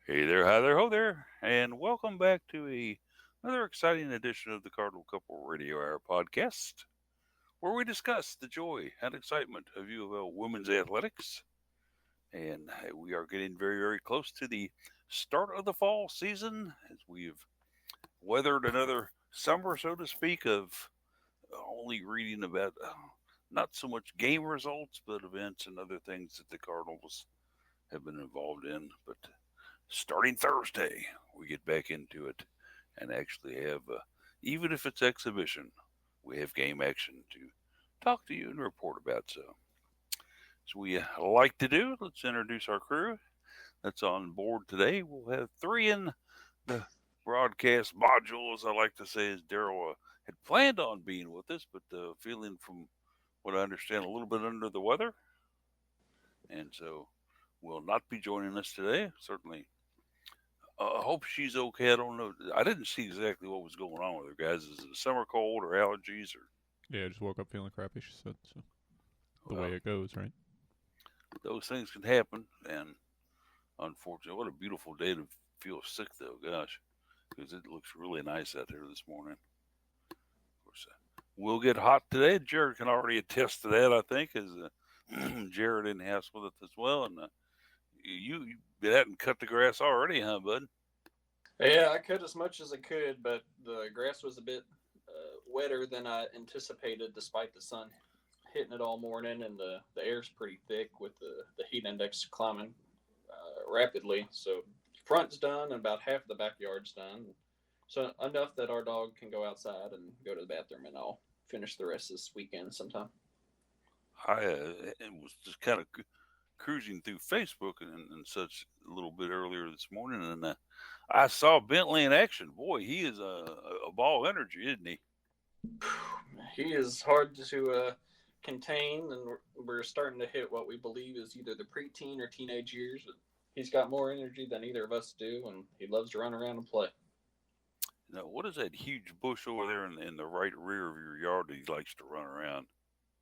Hey there, hi there, ho there, and welcome back to another exciting edition of the Cardinal Couple Radio Hour podcast, where we discuss the joy and excitement of U of L women's athletics. And we are getting very, very close to the start of the fall season as we've weathered another summer, so to speak, of only reading about not so much game results, but events and other things that the Cardinals have been involved in. But starting Thursday, we get back into it and actually have, even if it's exhibition, we have game action to talk to you and report about. So we like to do, let's introduce our crew that's on board today. We'll have three in the broadcast module, as I like to say, as Daryl had planned on being with us, but feeling from what I understand a little bit under the weather. And so will not be joining us today. Certainly I hope she's okay. I don't know. I didn't see exactly what was going on with her, guys. Is it a summer cold or allergies or? Yeah, I just woke up feeling crappy, she said. So the way Well, it goes, right? those things can happen, and unfortunately, what a beautiful day to feel sick, though. Gosh, because it looks really nice out there this morning. Of course, we'll get hot today. Jared can already attest to that. I think as Jared in the house with us as well, and you been out and cut the grass already, huh, bud? Yeah, I cut as much as I could, but the grass was a bit wetter than I anticipated, despite the sun hitting it all morning, and the air's pretty thick with the heat index climbing rapidly. So front's done, and about half the backyard's done. So enough that our dog can go outside and go to the bathroom, and I'll finish the rest this weekend sometime. I was just kind of cruising through Facebook and such a little bit earlier this morning, and I saw Bentley in action. Boy, he is a ball of energy, isn't he? He is hard to contain, and we're starting to hit what we believe is either the preteen or teenage years. He's got more energy than either of us do, and he loves to run around and play. Now, what is that huge bush over there in the right rear of your yard that he likes to run around?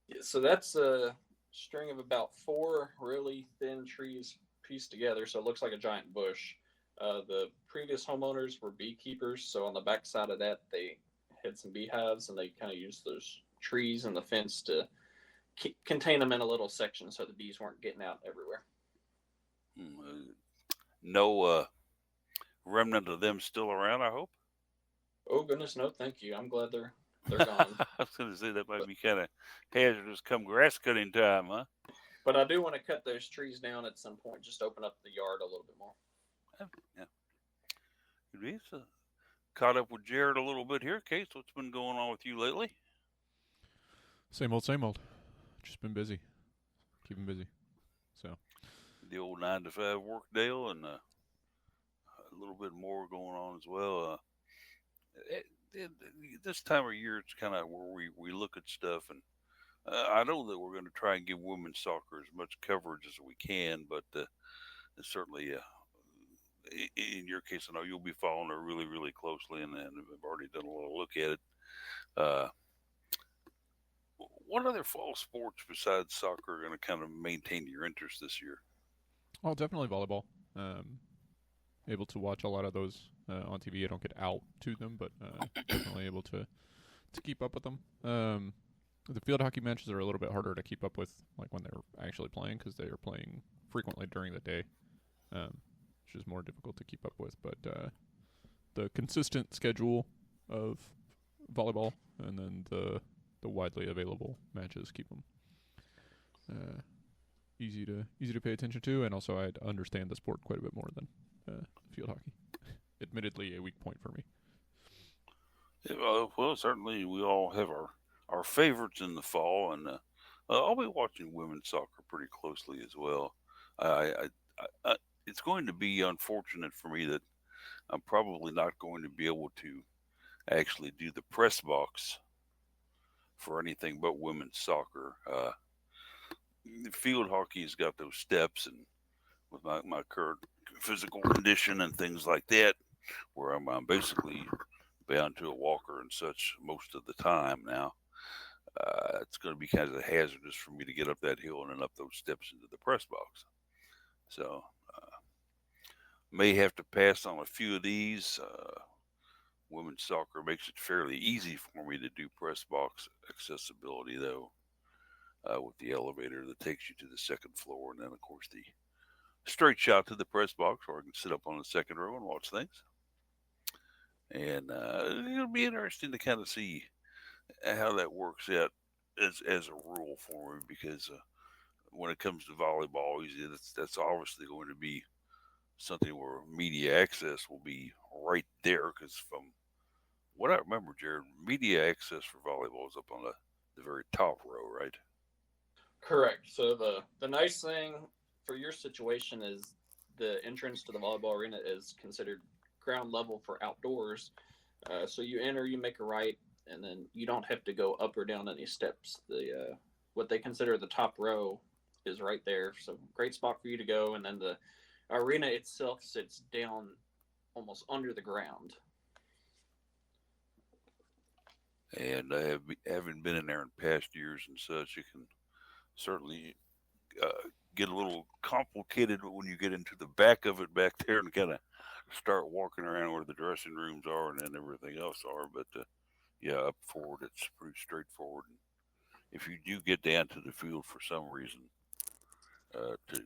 Yeah, so that's a string of about four really thin trees pieced together, so it looks like a giant bush. The previous homeowners were beekeepers, so on the back side of that, they had some beehives, and they kind of used those trees and the fence to contain them in a little section so the bees weren't getting out everywhere. No remnant of them still around, I hope. Oh goodness, no, thank you. I'm glad they're gone. I was going to say that might be kind of hazardous come grass cutting time, huh? But I do want to cut those trees down at some point, just open up the yard a little bit more. Yeah. Could be. So, caught up with Jared a little bit here. Case, what's been going on with you lately? Same old, same old. Just been busy. Keeping busy. So The old 9 to 5 work deal and a little bit more going on as well. It, it, this time of year, it's kind of where we look at stuff, and I know that we're going to try and give women's soccer as much coverage as we can, but certainly, in your case, I know you'll be following it really, really closely, and I've already done a little look at it. Uh, what other fall sports besides soccer are going to kind of maintain your interest this year? oh, definitely volleyball. Able to watch a lot of those on TV. I don't get out to them, but definitely able to keep up with them. The field hockey matches are a little bit harder to keep up with, like when they're actually playing, because they are playing frequently during the day, which is more difficult to keep up with. But the consistent schedule of volleyball and then the widely available matches keep them easy to pay attention to, and also I understand the sport quite a bit more than field hockey. Admittedly, a weak point for me. Yeah, well, certainly we all have our favorites in the fall, and I'll be watching women's soccer pretty closely as well. It's going to be unfortunate for me that I'm probably not going to be able to actually do the press box for anything but women's soccer. Field hockey's got those steps, and with my current physical condition and things like that, where I'm basically bound to a walker and such most of the time now. It's going to be kind of hazardous for me to get up that hill and then up those steps into the press box. So may have to pass on a few of these. Women's soccer makes it fairly easy for me to do press box accessibility, though, with the elevator that takes you to the second floor, and then, of course, the straight shot to the press box where I can sit up on the second row and watch things. And it'll be interesting to kind of see how that works out as a rule for me, because when it comes to volleyball, that's obviously going to be something where media access will be right there. Because from what I remember, Jared, media access for volleyball is up on the very top row, right? Correct. So the nice thing for your situation is the entrance to the volleyball arena is considered ground level for outdoors. So you enter, you make a right, and then you don't have to go up or down any steps. The what they consider the top row is right there. So great spot for you to go, and then the arena itself sits down almost under the ground. And having been in there in past years and such, it can certainly get a little complicated when you get into the back of it back there and kind of start walking around where the dressing rooms are and then everything else are. But yeah, up forward, it's pretty straightforward. And if you do get down to the field for some reason, too,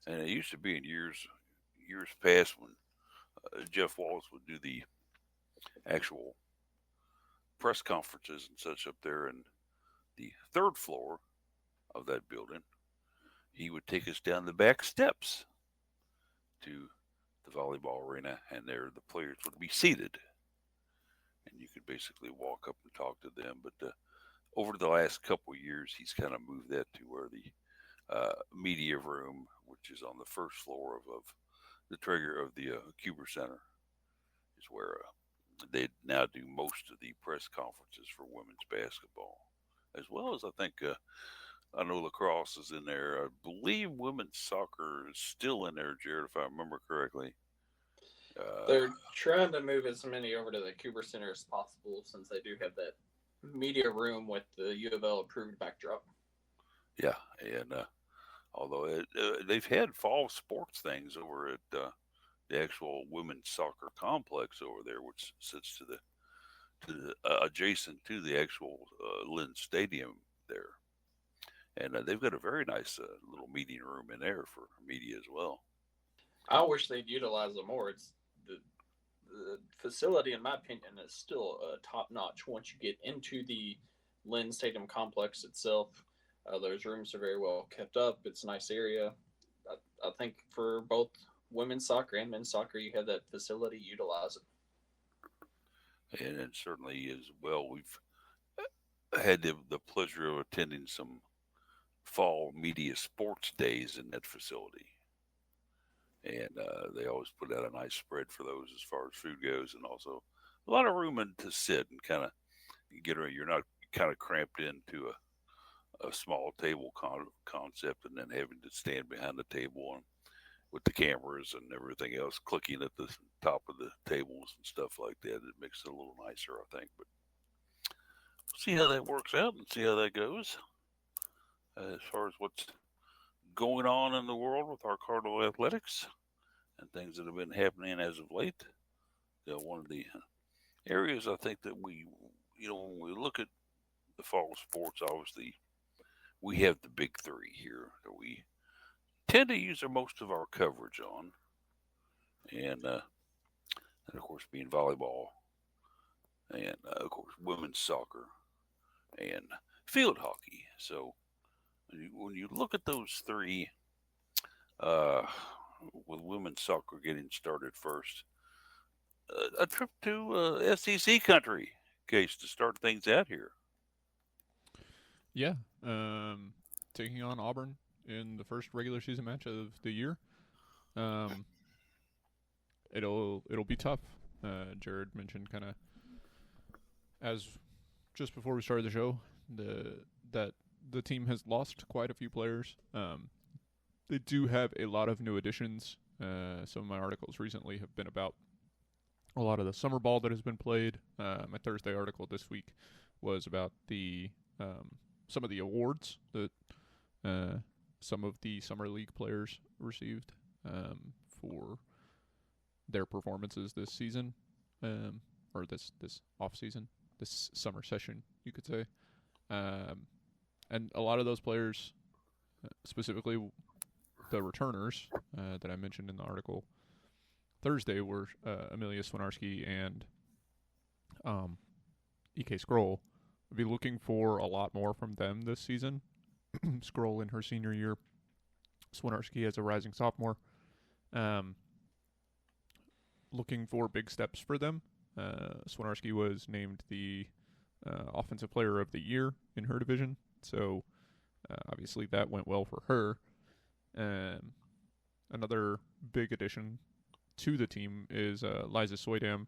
and it used to be in years past when Jeff Wallace would do the actual press conferences and such up there in the third floor of that building, he would take us down the back steps to the volleyball arena, and there the players would be seated, and you could basically walk up and talk to them. But over the last couple of years, he's kind of moved that to where the media room, which is on the first floor of the trigger of the Cuber Center, is where they now do most of the press conferences for women's basketball, as well as I think I know lacrosse is in there. I believe women's soccer is still in there, Jared, if I remember correctly. They're trying to move as many over to the Cooper Center as possible since they do have that media room with the U of L approved backdrop. Yeah, and although they've had fall sports things over at the actual women's soccer complex over there, which sits to the adjacent to the actual Lynn Stadium there, and they've got a very nice little meeting room in there for media as well. I wish they'd utilize them more. It's the facility, in my opinion, is still top notch. Once you get into the Lynn Stadium complex itself, those rooms are very well kept up. It's a nice area. I think for both women's soccer and men's soccer, you have that facility, utilize it. And certainly as well, we've had the pleasure of attending some fall media sports days in that facility. And they always put out a nice spread for those as far as food goes, and also a lot of room to sit and kind of get around. You're not kind of cramped into a small table concept and then having to stand behind the table and with the cameras and everything else clicking at the top of the tables and stuff like that. It makes it a little nicer, I think. But we'll see how that works out and see how that goes. As far as what's going on in the world with our Cardinal athletics and things that have been happening as of late, one of the areas I think that when we look at the fall sports, obviously we have the big three here that we tend to use most of our coverage on, and of course being volleyball, and of course women's soccer, and field hockey. So when you look at those three, with women's soccer getting started first, a trip to SEC country, Case, to start things out here. Yeah, taking on Auburn in the first regular season match of the year. It'll be tough. Jared mentioned kind of as just before we started the show that the team has lost quite a few players. They do have a lot of new additions. Some of my articles recently have been about a lot of the summer ball that has been played. My Thursday article this week was about the some of the awards that some of the summer league players received for their performances this season, or this off season, this summer session, you could say. And a lot of those players, specifically the returners that I mentioned in the article Thursday, were Amelia Swinarski and E.K. Scroll. I'll be looking for a lot more from them this season. Scroll in her senior year, Swinarski as a rising sophomore. Looking for big steps for them. Swinarski was named the Offensive Player of the Year in her division, so obviously that went well for her. Another big addition to the team is Liza Soydam,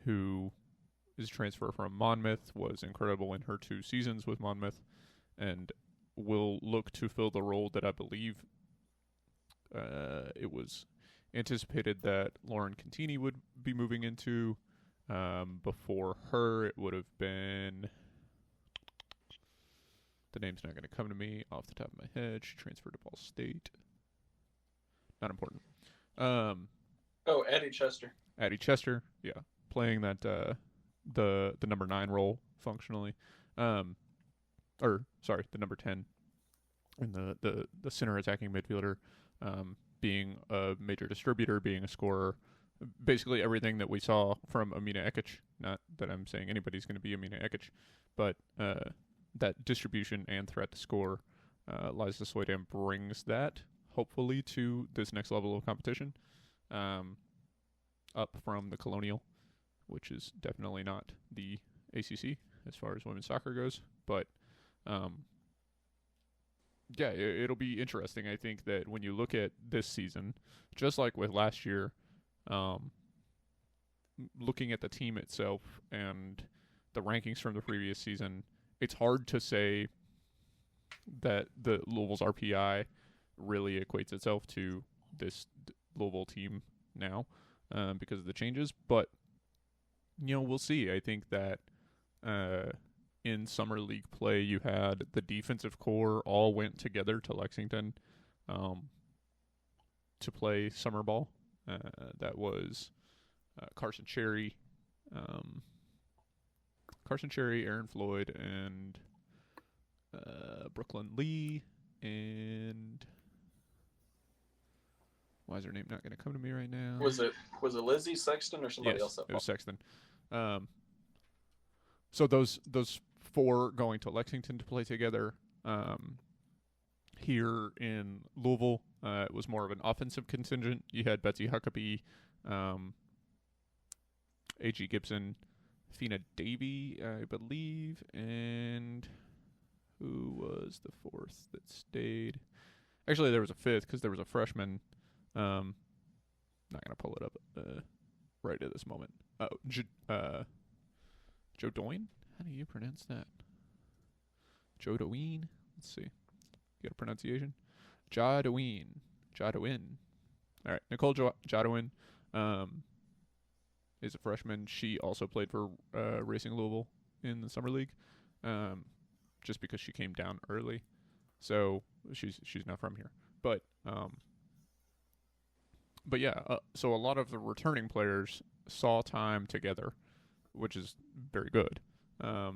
who is a transfer from Monmouth, was incredible in her 2 seasons with Monmouth, and will look to fill the role that I believe it was anticipated that Lauren Contini would be moving into. Before her, it would have been... The name's not going to come to me off the top of my head. She transferred to Ball State. Not important. Addie Chester. Addie Chester, yeah. Playing that the number 9 role functionally. The number 10. And the center attacking midfielder, being a major distributor, being a scorer. Basically everything that we saw from Amina Ekic. Not that I'm saying anybody's going to be Amina Ekic, but that distribution and threat to score, Liza Soydam brings that, hopefully, to this next level of competition, up from the Colonial, which is definitely not the ACC as far as women's soccer goes. But, yeah, it'll be interesting. I think that when you look at this season, just like with last year, looking at the team itself and the rankings from the previous season, it's hard to say that the Louisville's RPI really equates itself to this Louisville team now because of the changes. But, we'll see. I think that in summer league play, you had the defensive core all went together to Lexington to play summer ball. That was Carson Cherry, Aaron Floyd, and Brooklyn Lee, and why is her name not going to come to me right now? Was it Lizzie Sexton or somebody else? It was Sexton. So those 4 going to Lexington to play together. Here in Louisville, it was more of an offensive contingent. You had Betsy Huckabee, A.G. Gibson, Fina Davey, I believe, and who was the 4th that stayed? Actually, there was a 5th because there was a freshman. Not going to pull it up right at this moment. Joe Doyne? How do you pronounce that? Joe Doyne? Let's see. Get a pronunciation? Jadwin. All right, Nicole Jadwin is a freshman. She also played for Racing Louisville in the summer league, just because she came down early. So she's not from here, but yeah. So a lot of the returning players saw time together, which is very good. A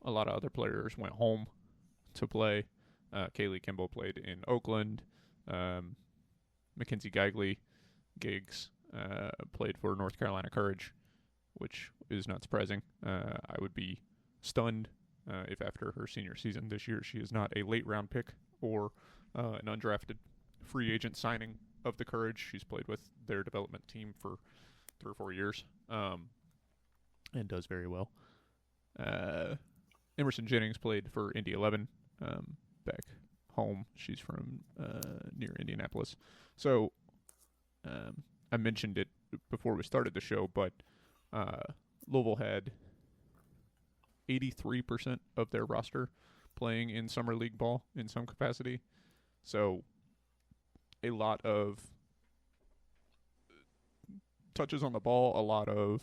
lot of other players went home to play. Kaylee Kimball played in Oakland. Mackenzie Giggs played for North Carolina Courage, which is not surprising. I would be stunned if after her senior season this year she is not a late round pick or an undrafted free agent signing of the Courage. She's played with their development team for 3 or 4 years and does very well. Emerson Jennings played for Indy 11 back home. She's from near Indianapolis. So I mentioned it before we started the show, but Louisville had 83% of their roster playing in summer league ball in some capacity. So a lot of touches on the ball, a lot of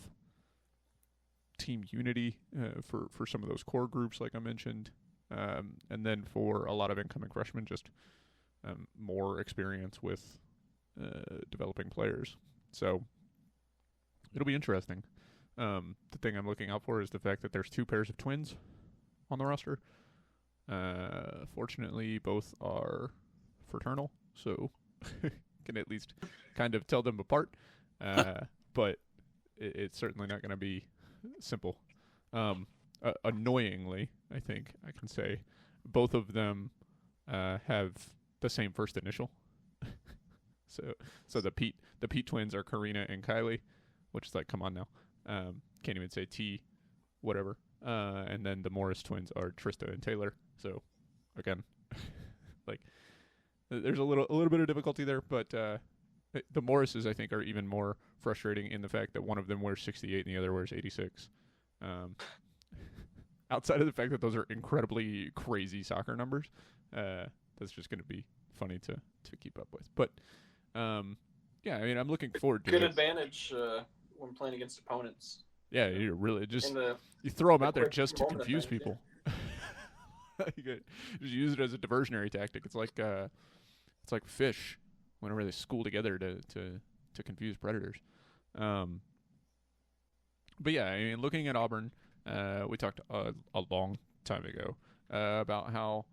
team unity for some of those core groups like I mentioned. And then for a lot of incoming freshmen, just more experience with developing players. So it'll be interesting. The thing I'm looking out for is the fact that there's 2 pairs of twins on the roster. Fortunately, both are fraternal, so can at least kind of tell them apart. But it's certainly not going to be simple. Annoyingly, I think I can say both of them have the same first initial. so the Pete twins are Karina and Kylie, which is like, come on now. Can't even say T, whatever. And then the Morris twins are Trista and Taylor. So again, like there's a little bit of difficulty there, but the Morrises I think are even more frustrating in the fact that one of them wears 68 and the other wears 86. Outside of the fact that those are incredibly crazy soccer numbers, that's just going to be funny to keep up with. But yeah, I mean, I'm looking forward to good it. advantage when playing against opponents. Yeah, you're really just you throw them out there quick just to moment confuse advantage, people. You just use it as a diversionary tactic. It's like fish whenever they school together to confuse predators. But yeah, I mean, looking at Auburn, we talked a long time ago about how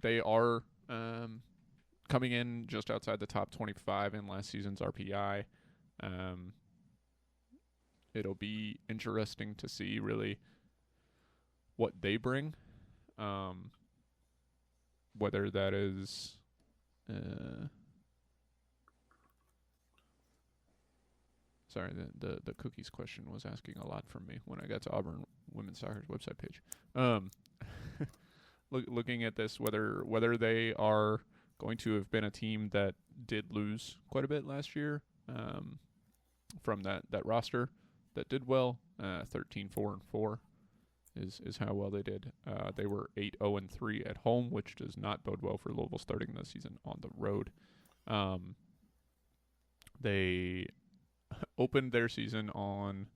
they are coming in just outside the top 25 in last season's RPI. It'll be interesting to see really what they bring. Whether that is sorry, the cookies question was asking a lot from me when I got to Auburn Women's Soccer's website page. Looking at this, whether they are going to have been a team that did lose quite a bit last year from that roster that did well, 13-4-4 is how well they did. They were 8-0-3 at home, which does not bode well for Louisville starting the season on the road. They opened their season on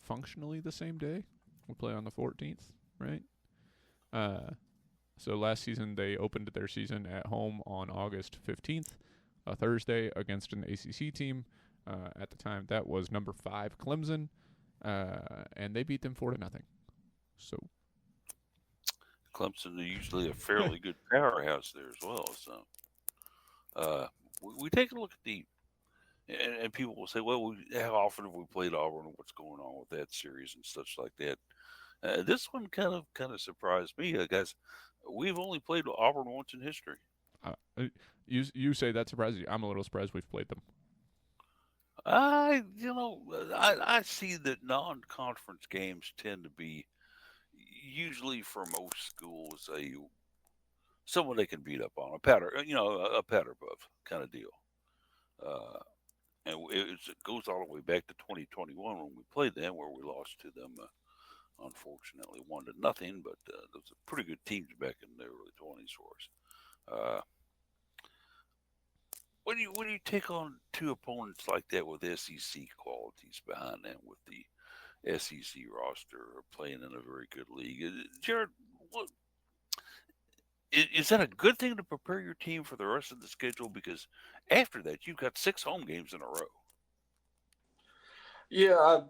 functionally the same day. We play on the 14th, right? So last season they opened their season at home on August 15th, a Thursday, against an ACC team. At the time, that was number 5 Clemson, and they beat them 4-0. So Clemson is usually a fairly good powerhouse there as well. So we take a look at the, and people will say, well, how often have we played Auburn and what's going on with that series and such like that. This one kind of surprised me, guys. We've only played Auburn once in history. You say that surprises you. I'm a little surprised we've played them. I see that non-conference games tend to be usually for most schools someone they can beat up on, a powder puff kind of deal. And it goes all the way back to 2021 when we played them, where we lost to them, unfortunately 1-0. But those are pretty good teams back in the early 20s for us. When you take on 2 opponents like that with SEC qualities behind them, with the SEC roster playing in a very good league, Jared, what is that a good thing to prepare your team for the rest of the schedule? Because after that, you've got 6 home games in a row. Yeah,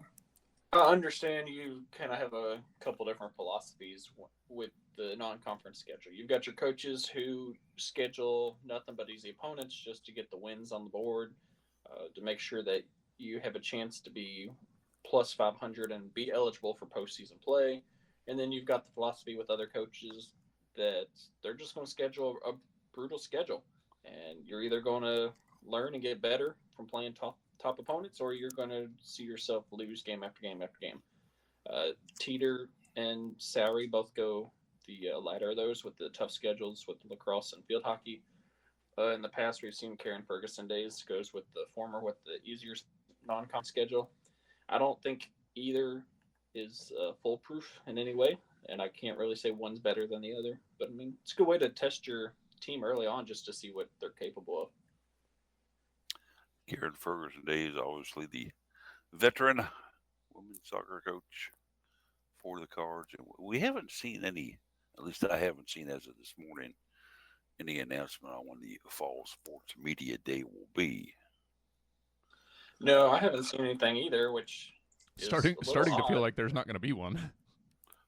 I understand you kind of have a couple different philosophies with the non-conference schedule. You've got your coaches who schedule nothing but easy opponents just to get the wins on the board, to make sure that you have a chance to be plus 500 and be eligible for postseason play. And then you've got the philosophy with other coaches that they're just going to schedule a brutal schedule, and you're either going to learn and get better from playing top opponents, or you're going to see yourself lose game after game after game. Teeter and Sowry both go the latter of those with the tough schedules with lacrosse and field hockey. In the past, we've seen Karen Ferguson days goes with the former with the easier non-con schedule. I don't think either is foolproof in any way, and I can't really say one's better than the other. But I mean, it's a good way to test your team early on just to see what they're capable of. Karen Ferguson days, obviously the veteran women's soccer coach for the Cards. And we haven't seen any, at least I haven't seen as of this morning, any announcement on when the fall sports media day will be. No, I haven't seen anything either, which is a little Starting to feel odd. like there's not going to be one.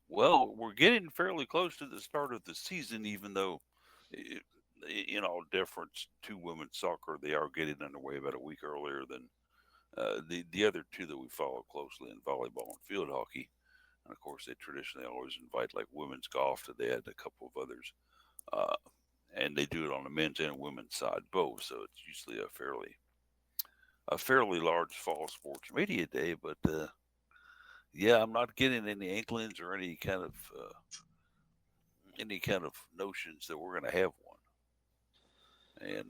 Well, we're getting fairly close to the start of the season, even though, i- in all deference to women's soccer, they are getting underway about a week earlier than the other two that we follow closely in volleyball and field hockey. And of course, they traditionally always invite like women's golf. So they add a couple of others, uh, and they do it on the men's and women's side both. So it's usually a fairly large fall sports media day. But yeah, I'm not getting any inklings or any kind of notions that we're going to have one, and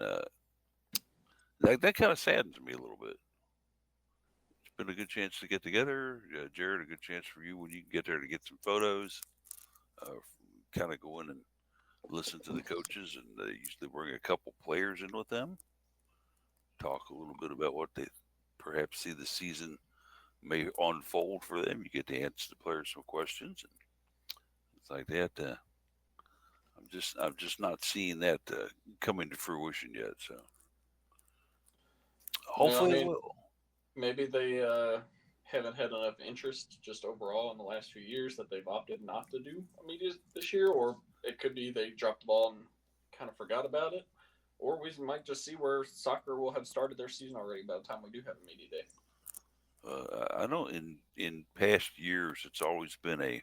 that kind of saddens me a little bit. It's been a good chance to get together, Jared. A good chance for you when you can get there to get some photos, kind of go in and listen to the coaches, and they usually bring a couple players in with them, talk a little bit about what they perhaps see the season may unfold for them. You get to answer the players some questions and it's like that. I'm just not seeing that coming to fruition yet. So No, I hopefully it mean, will. maybe they haven't had enough interest just overall in the last few years that they've opted not to do a media this year, or it could be they dropped the ball and kind of forgot about it, or we might just see where soccer will have started their season already by the time we do have a media day. I know in past years it's always been a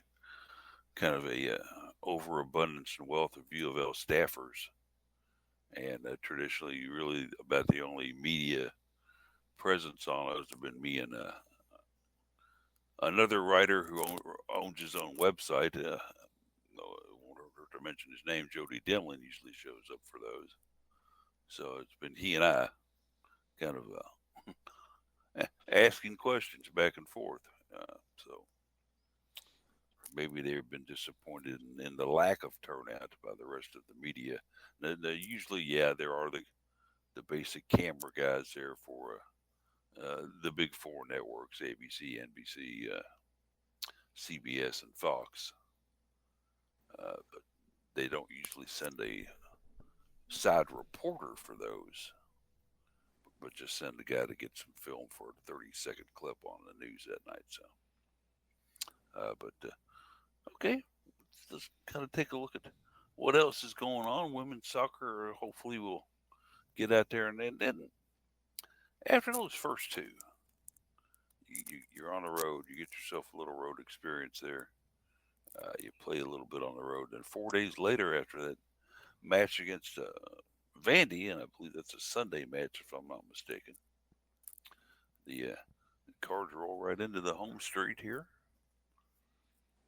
kind of a overabundance and wealth of U of L staffers, and traditionally, really about the only media presence on those have been me and another writer who owns his own website. No, I won't hurt to mention his name. Jody Demlin usually shows up for those, so it's been he and I kind of asking questions back and forth. So maybe they've been disappointed in the lack of turnout by the rest of the media. Usually, yeah, there are the basic camera guys there for the big four networks: ABC, NBC, CBS, and Fox. But they don't usually send a side reporter for those, but just send a guy to get some film for a 30-second clip on the news that night. So, but okay, let's kind of take a look at what else is going on. Women's soccer, hopefully, will get out there, and then after those first two, you're on the road. You get yourself a little road experience there. You play a little bit on the road. Then 4 days later, after that match against Vandy, and I believe that's a Sunday match, if I'm not mistaken, the Cards roll right into the home street here.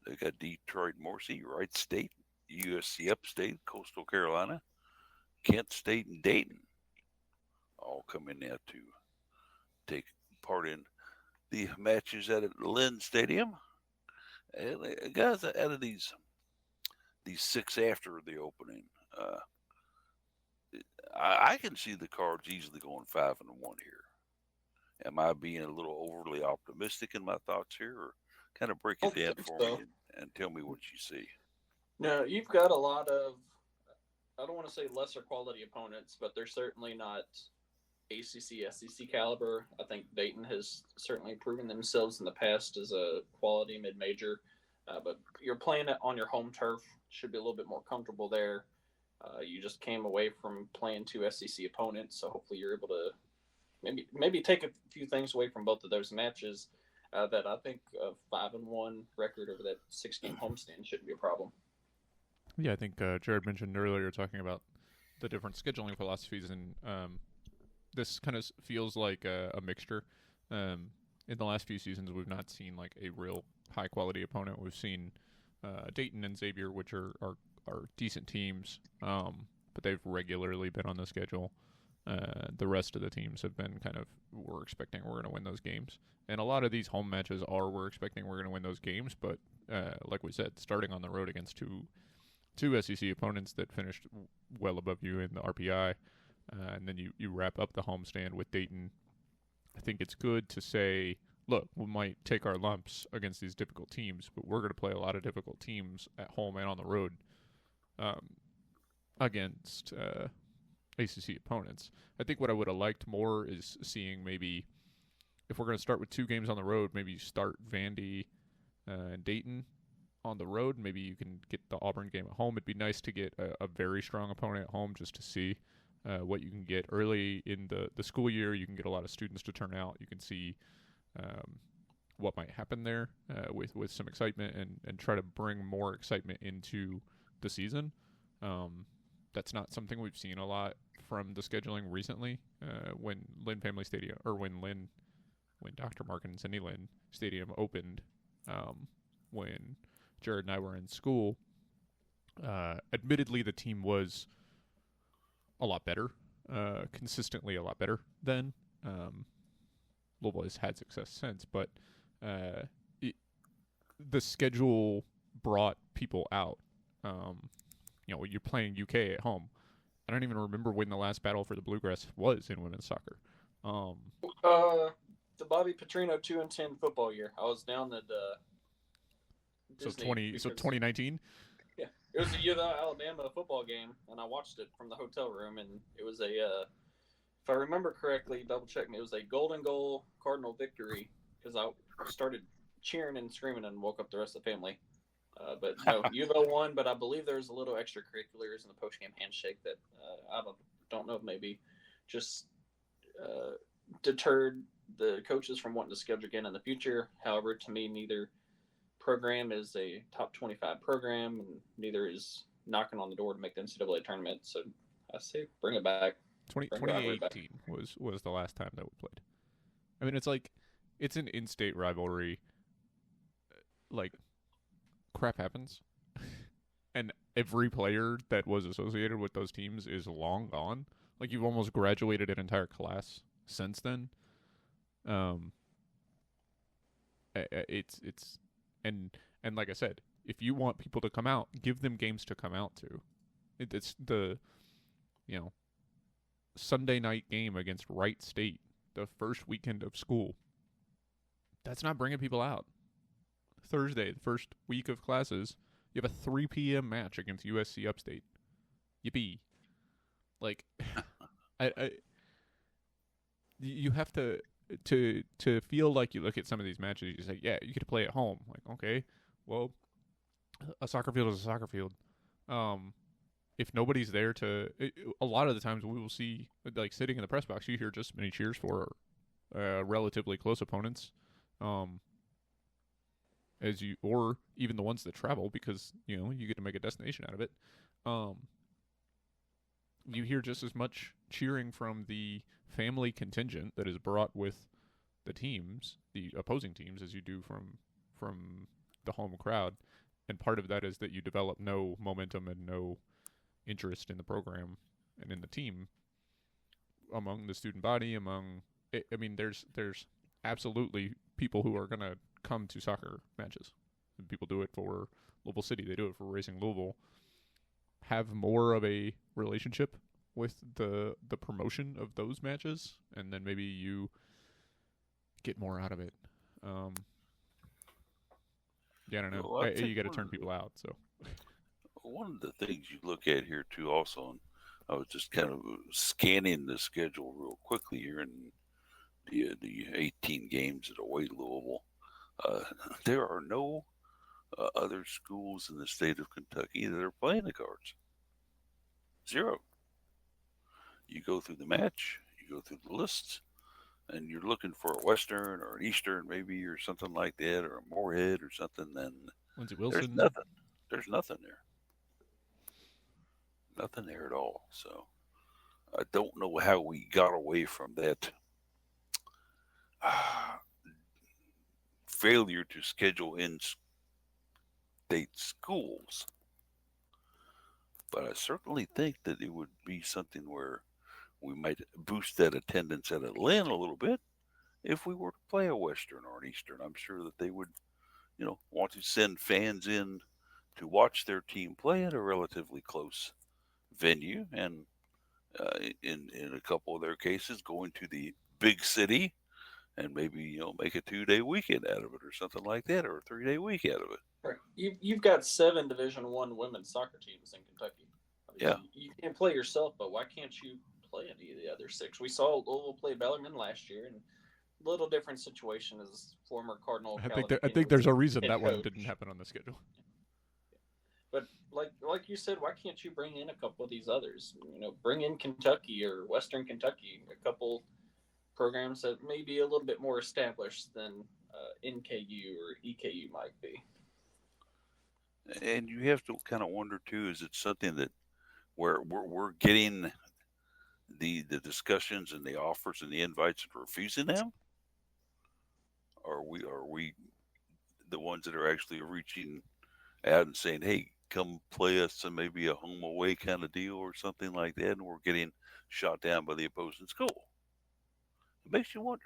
They got Detroit, Morse, Wright State, USC Upstate, Coastal Carolina, Kent State, and Dayton all coming out to take part in the matches at Lynn Stadium. And guys, out of these six after the opening, I can see the Cards easily going 5-1 here. Am I being a little overly optimistic in my thoughts here, or kind of break I it don't down think for me so. and tell me what you see? No, you've got a lot of, I don't want to say lesser quality opponents, but they're certainly not ACC, SEC caliber. I think Dayton has certainly proven themselves in the past as a quality mid major, but you're playing it on your home turf. Should be a little bit more comfortable there. You just came away from playing two SEC opponents, so hopefully you're able to maybe take a few things away from both of those matches. That I think a 5-1 record over that 6-game homestand shouldn't be a problem. Yeah, I think Jared mentioned earlier talking about the different scheduling philosophies, and this kind of feels like a mixture. In the last few seasons, we've not seen like a real high quality opponent. We've seen Dayton and Xavier, which are decent teams, but they've regularly been on the schedule. The rest of the teams have been kind of, we're expecting we're going to win those games. And a lot of these home matches we're expecting we're going to win those games, but like we said, starting on the road against two SEC opponents that finished well above you in the RPI, and then you wrap up the homestand with Dayton. I think it's good to say, look, we might take our lumps against these difficult teams, but we're going to play a lot of difficult teams at home and on the road against ACC opponents. I think what I would have liked more is seeing maybe if we're going to start with 2 games on the road, maybe you start Vandy and Dayton on the road. Maybe you can get the Auburn game at home. It'd be nice to get a very strong opponent at home just to see what you can get early in the school year. You can get a lot of students to turn out. You can see what might happen there with some excitement and try to bring more excitement into the season. That's not something we've seen a lot from the scheduling recently. When Lynn Family Stadium, or when Dr. Mark and Cindy Lynn Stadium opened, when Jared and I were in school, admittedly the team was a lot better, consistently a lot better then. Louisville has had success since, but the schedule brought people out. You're playing UK at home. I don't even remember when the last battle for the Bluegrass was in women's soccer. The Bobby Petrino 2-10 football year. I was down at Disney. So 2019. Yeah, it was a Alabama football game, and I watched it from the hotel room, and it was if I remember correctly, double check me, it was a golden goal Cardinal victory because I started cheering and screaming and woke up the rest of the family. But no, U of L won, but I believe there's a little extracurriculars in the post-game handshake that I don't know if maybe just deterred the coaches from wanting to schedule again in the future. However, to me, neither program is a top 25 program, and neither is knocking on the door to make the NCAA tournament. So I say bring it back. 2018 was the last time that we played. I mean, it's an in-state rivalry. Like, crap happens. And every player that was associated with those teams is long gone. Like, you've almost graduated an entire class since then. And like I said, if you want people to come out, give them games to come out to. It's the, Sunday night game against Wright State, the first weekend of school. That's not bringing people out. Thursday, the first week of classes, you have a 3 p.m. match against USC Upstate. Yippee. Like, you have to feel like you look at some of these matches, you say, yeah, you get to play at home. Like, okay, well, a soccer field is a soccer field. If nobody's there a lot of the times we will see, like, sitting in the press box, you hear just as many cheers for relatively close opponents, or even the ones that travel, because, you get to make a destination out of it. You hear just as much cheering from the family contingent that is brought with the teams, the opposing teams, as you do from the home crowd. And part of that is that you develop no momentum and no interest in the program and in the team among the student body. There's absolutely people who are going to come to soccer matches. And people do it for Louisville City. They do it for Racing Louisville. Have more of a relationship with the promotion of those matches, and then maybe you get more out of it. I don't know. Well, you got to turn people out. So one of the things you look at here too, also, and I was just kind of scanning the schedule real quickly here, and the 18 games at away Louisville. There are no other schools in the state of Kentucky that are playing the Cards. 0. You go through the match, you go through the lists, and you're looking for a Western or an Eastern maybe, or something like that, or a Moorhead or something, then Lindsey Wilson. There's nothing. There's nothing there. Nothing there at all. So I don't know how we got away from that failure to schedule in state schools. But I certainly think that it would be something where we might boost that attendance at Lynn a little bit if we were to play a Western or an Eastern. I'm sure that they would, want to send fans in to watch their team play at a relatively close venue, and in a couple of their cases, going to the big city and maybe make a 2-day weekend out of it, or something like that, or a 3-day week out of it. Right. You've got 7 Division I women's soccer teams in Kentucky. Yeah. You can't play yourself, but why can't you play any of the other 6? We saw Louisville play Bellarmine last year, and little different situation as former Cardinal I think there's a reason that one coach. didn't happen on the schedule. But like you said, why can't you bring in a couple of these others? Bring in Kentucky or Western Kentucky, a couple programs that may be a little bit more established than NKU or EKU might be. And you have to kind of wonder too: is it something that where we're getting the discussions and the offers and the invites and refusing them? Are we the ones that are actually reaching out and saying, "Hey, come play us in maybe a home away kind of deal or something like that," and we're getting shot down by the opposing school? It makes you wonder.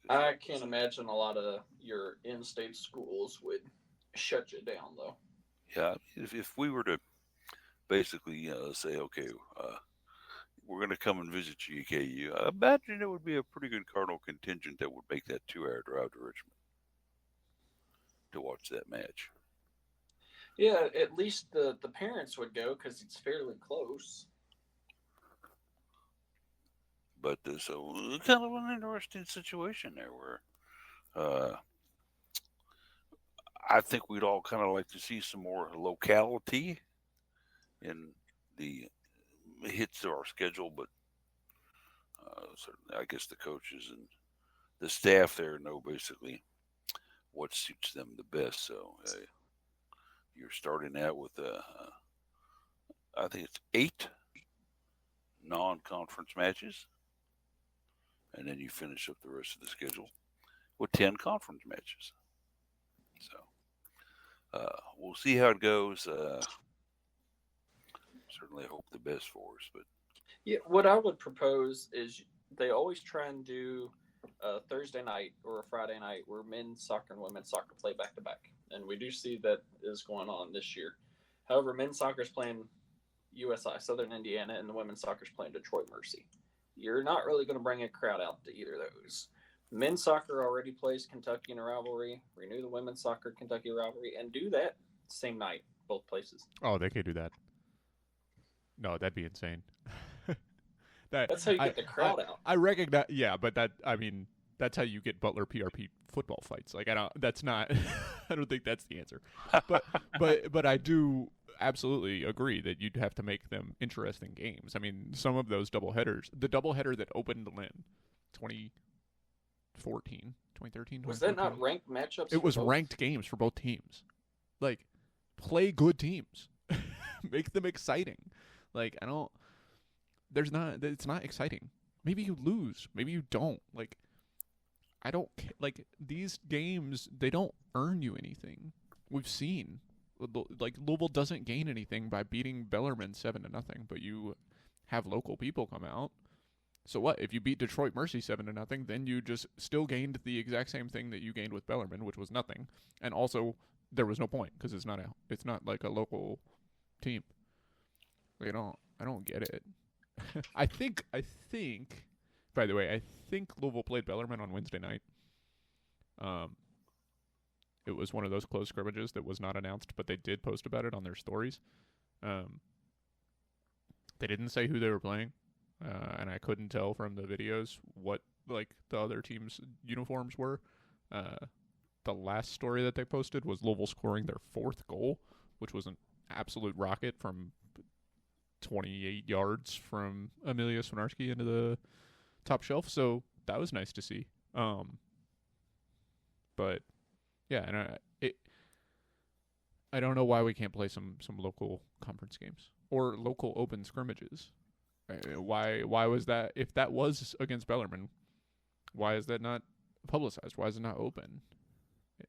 I can't imagine a lot of your in-state schools would shut you down, though. Yeah, if we were to basically say, okay, we're going to come and visit you, EKU, I imagine it would be a pretty good Cardinal contingent that would make that 2-hour drive to Richmond to watch that match. Yeah, at least the parents would go because it's fairly close. But so kind of an interesting situation there where I think we'd all kind of like to see some more locality in the hits of our schedule, but certainly I guess the coaches and the staff there know basically what suits them the best. So you're starting out with I think it's 8 non-conference matches, and then you finish up the rest of the schedule with 10 conference matches. So we'll see how it goes. Certainly hope the best for us, but yeah, what I would propose is they always try and do a Thursday night or a Friday night where men's soccer and women's soccer play back to back, and we do see that is going on this year. However, men's soccer is playing USI Southern Indiana, and the women's soccer is playing Detroit Mercy. You're not really going to bring a crowd out to either of those. Men's soccer already plays Kentucky in a rivalry. Renew the women's soccer Kentucky rivalry and do that same night, both places. Oh, they could do that. No, that'd be insane. That's how you get the crowd out. I recognize, yeah, but that's how you get Butler PRP football fights. Like that's not. I don't think that's the answer. But I do absolutely agree that you'd have to make them interesting games. I mean, some of those doubleheaders, the doubleheader that opened Lynn, 2014, 2013, was that not ranked matchups? It was ranked games for both teams. Like, play good teams, make them exciting. Like, it's not exciting. Maybe you lose, maybe you don't. Like, I don't like these games. They don't earn you anything. We've seen, like, Louisville doesn't gain anything by beating Bellarmine 7-0, but you have local people come out. So what? If you beat Detroit Mercy 7-0, then you just still gained the exact same thing that you gained with Bellarmine, which was nothing. And also, there was no point because it's not like a local team. Like, I don't get it. I think. By the way, I think Louisville played Bellarmine on Wednesday night. It was one of those close scrimmages that was not announced, but they did post about it on their stories. They didn't say who they were playing, and I couldn't tell from the videos what like the other team's uniforms were. The last story that they posted was Louisville scoring their 4th goal, which was an absolute rocket from 28 yards from Amelia Swinarski into the top shelf. So that was nice to see. But yeah, and I don't know why we can't play some local conference games or local open scrimmages. Why was that? If that was against Bellarmine, why is that not publicized? Why is it not open?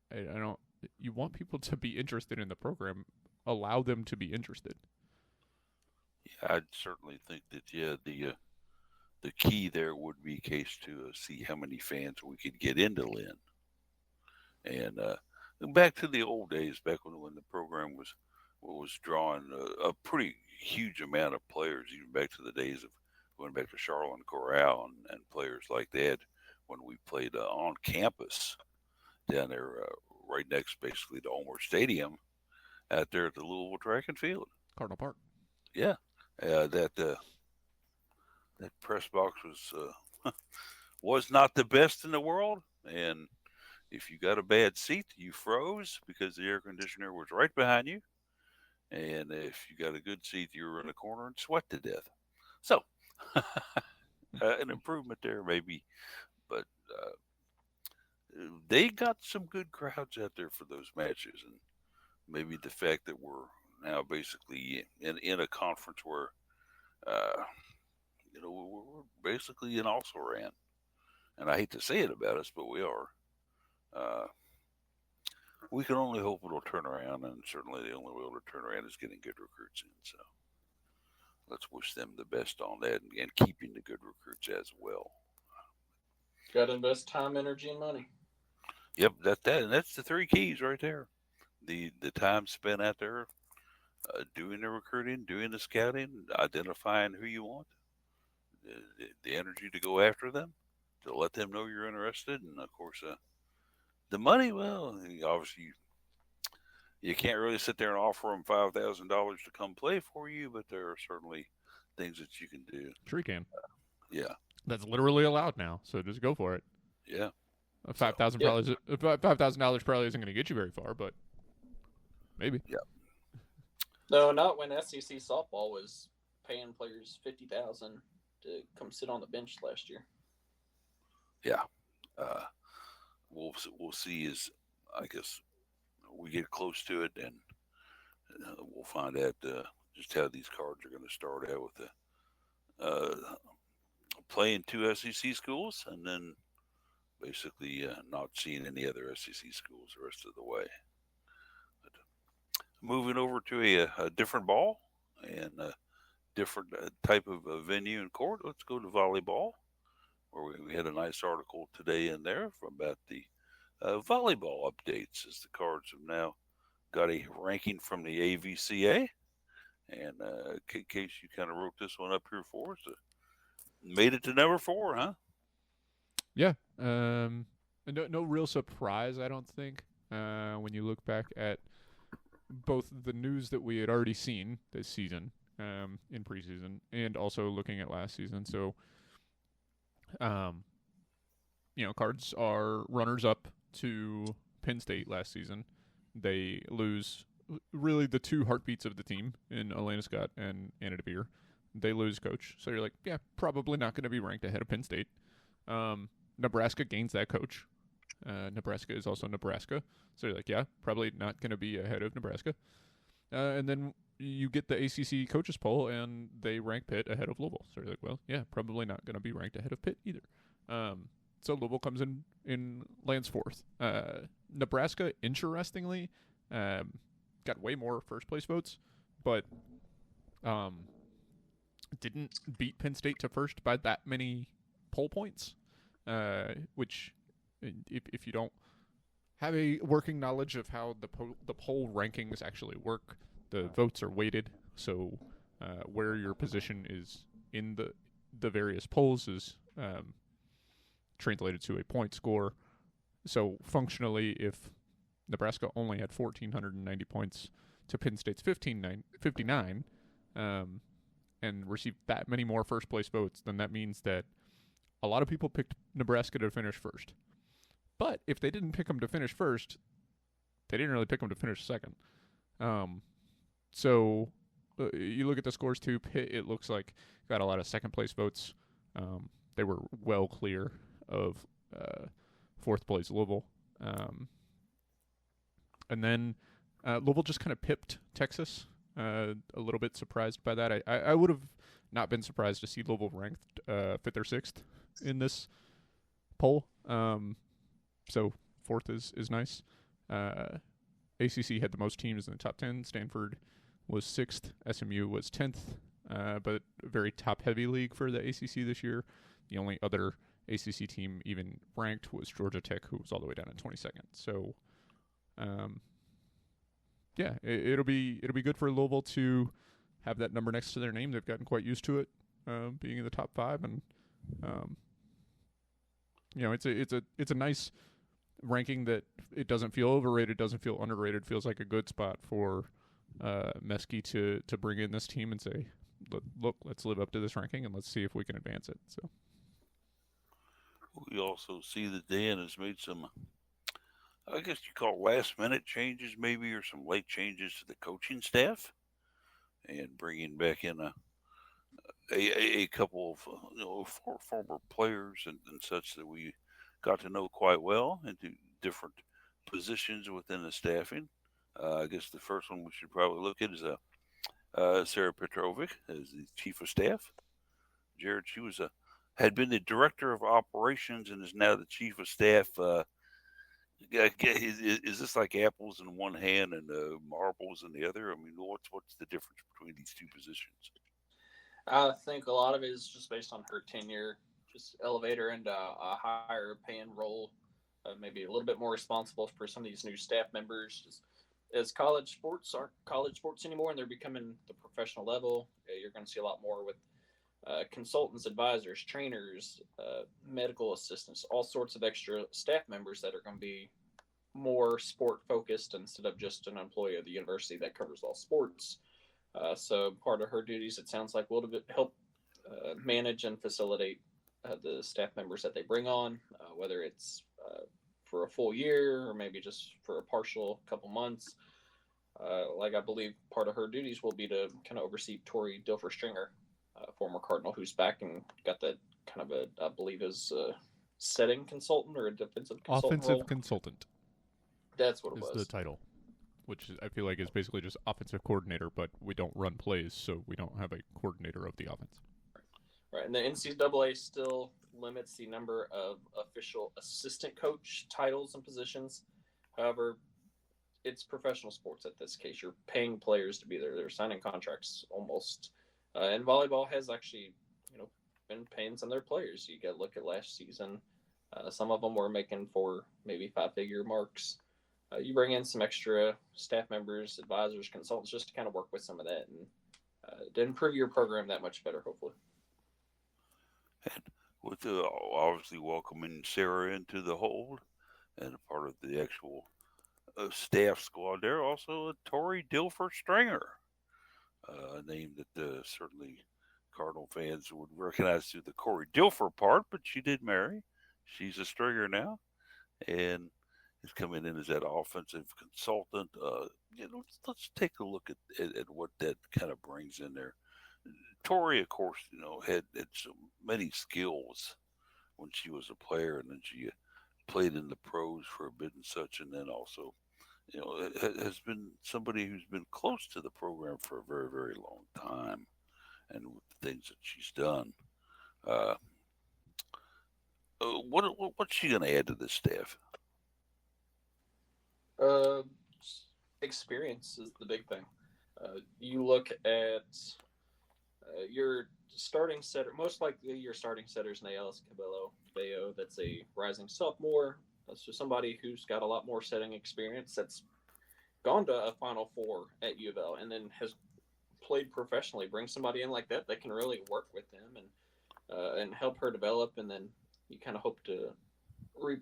I don't. You want people to be interested in the program. Allow them to be interested. Yeah, I'd certainly think that the key there would be case to see how many fans we could get into Lynn. And back to the old days, back when the program was drawing a pretty huge amount of players, even back to the days of going back to Charlotte Corral and players like that when we played on campus down there right next basically to Ulmer Stadium out there at the Louisville Track and Field. Cardinal Park. Yeah. That press box was was not the best in the world, and if you got a bad seat, you froze because the air conditioner was right behind you. And if you got a good seat, you were in a corner and sweat to death. So, an improvement there, maybe. But they got some good crowds out there for those matches. And maybe the fact that we're now basically in a conference where, uh, we're basically an also ran. And I hate to say it about us, but we are. Uh, we can only hope it'll turn around, and certainly the only way it'll turn around is getting good recruits in. So let's wish them the best on that, and keeping the good recruits as well. Got to invest time, energy, and money. Yep, and that's the three keys right there. The time spent out there doing the recruiting, doing the scouting, identifying who you want, the energy to go after them, to let them know you're interested, and of course the money. Well, obviously you can't really sit there and offer them $5,000 to come play for you, but there are certainly things that you can do. Sure you can. Yeah, That's literally allowed now, so just go for it. yeah. $5,000 $5,000 probably isn't going to get you very far, but maybe. Yeah. No, not when SEC softball was paying players $50,000 to come sit on the bench last year. Yeah. We'll see as I guess we get close to it, and we'll find out just how these cards are going to start out with the playing two SEC schools, and then basically not seeing any other SEC schools the rest of the way. But moving over to a different ball and a different type of venue and court, let's go to volleyball, where we had a nice article today in there about the volleyball updates, as the Cards have now got a ranking from the AVCA. And Case, you kind of wrote this one up here for us. Made it to number 4, huh? Yeah. No real surprise, I don't think, when you look back at both the news that we had already seen this season in preseason, and also looking at last season. So, Cards are runners-up to Penn State last season. They lose really the two heartbeats of the team in Elena Scott and Anna DeVere. They lose coach. So you're like, yeah, probably not going to be ranked ahead of Penn State. Nebraska gains that coach. Nebraska is also Nebraska. So you're like, yeah, probably not going to be ahead of Nebraska. And then you get the ACC coaches poll, and they rank Pitt ahead of Louisville. So you're like, well, yeah, probably not going to be ranked ahead of Pitt either. So Louisville comes in lands 4th. Nebraska, interestingly, got way more first-place votes, but didn't beat Penn State to first by that many poll points, which, if you don't have a working knowledge of how the poll rankings actually work, the votes are weighted, so where your position is in the various polls is translated to a point score. So functionally, if Nebraska only had 1,490 points to Penn State's 1,559, and received that many more first-place votes, then that means that a lot of people picked Nebraska to finish first. But if they didn't pick them to finish first, they didn't really pick them to finish second. So you look at the scores too. Pitt, it looks like, got a lot of second-place votes. They were well clear of 4th place Louisville. And then Louisville just kind of pipped Texas. A little bit surprised by that. I would have not been surprised to see Louisville ranked 5th or 6th in this poll. So 4th is nice. ACC had the most teams in the top 10. Stanford was 6th. SMU was 10th. But a very top-heavy league for the ACC this year. The only other ACC team even ranked was Georgia Tech, who was all the way down at 22nd. So, yeah, it'll be good for Louisville to have that number next to their name. They've gotten quite used to it, being in the top 5, and it's a nice ranking that it doesn't feel overrated, doesn't feel underrated. Feels like a good spot for Meskey to bring in this team and say, look, let's live up to this ranking and let's see if we can advance it. So. We also see that Dan has made some, I guess you call last minute changes, maybe, or some late changes to the coaching staff, and bringing back in a couple of former players and such that we got to know quite well into different positions within the staffing. I guess the first one we should probably look at is Sarah Petrovic as the chief of staff. Jared, she was had been the director of operations and is now the chief of staff. Is this like apples in one hand and marbles in the other? I mean, what's the difference between these two positions? I think a lot of it is just based on her tenure, just elevate her into a higher paying role, maybe a little bit more responsible for some of these new staff members. Just as college sports aren't college sports anymore and they're becoming the professional level, you're going to see a lot more with consultants, advisors, trainers, medical assistants, all sorts of extra staff members that are going to be more sport focused instead of just an employee of the university that covers all sports. So part of her duties, it sounds like, will help manage and facilitate the staff members that they bring on, whether it's for a full year or maybe just for a partial couple months. Like I believe part of her duties will be to kind of oversee Tori Dilfer Stringer, former Cardinal, who's back and got that kind of I believe is a setting consultant or a defensive consultant Offensive role. consultant That's what it is was. the title, which I feel like is basically just offensive coordinator, but we don't run plays, so we don't have a coordinator of the offense. Right, and the NCAA still limits the number of official assistant coach titles and positions. However, it's professional sports at this case. You're paying players to be there. They're signing contracts almost. And volleyball has actually, been paying some of their players. You got to look at last season. Some of them were making for maybe 5-figure marks. You bring in some extra staff members, advisors, consultants, just to kind of work with some of that and to improve your program that much better, hopefully. And with obviously welcoming Sarah into the hold and a part of the actual staff squad there, also Tori Dilfer Stringer, a name that certainly Cardinal fans would recognize through the Corey Dilfer part, but she did marry. She's a Stringer now, and is coming in as that offensive consultant. Let's take a look at what that kind of brings in there. Tori, of course, had so many skills when she was a player, and then she played in the pros for a bit and such, and then also, has been somebody who's been close to the program for a very, very long time, and with the things that she's done. Uh, what's she going to add to this staff? Uh, Experience is the big thing. You look at your starting setter, most likely your starting setter is Naelis Cabello. That's a rising sophomore. So somebody who's got a lot more setting experience that's gone to a Final Four at U of L and then has played professionally. Bring somebody in like that can really work with them and help her develop. And then you kind of hope to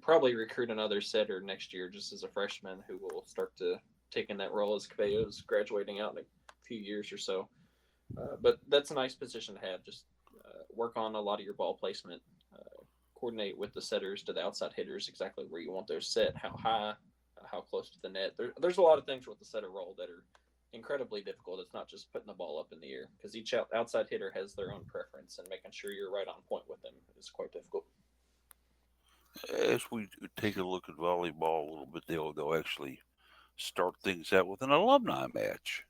probably recruit another setter next year just as a freshman who will start to take in that role as Cabello's graduating out in a few years or so. But that's a nice position to have. Just work on a lot of your ball placement, coordinate with the setters to the outside hitters exactly where you want those set, how high, how close to the net. There's a lot of things with the setter role that are incredibly difficult. It's not just putting the ball up in the air because each outside hitter has their own preference, and making sure you're right on point with them is quite difficult. As we take a look at volleyball a little bit, they'll actually start things out with an alumni match,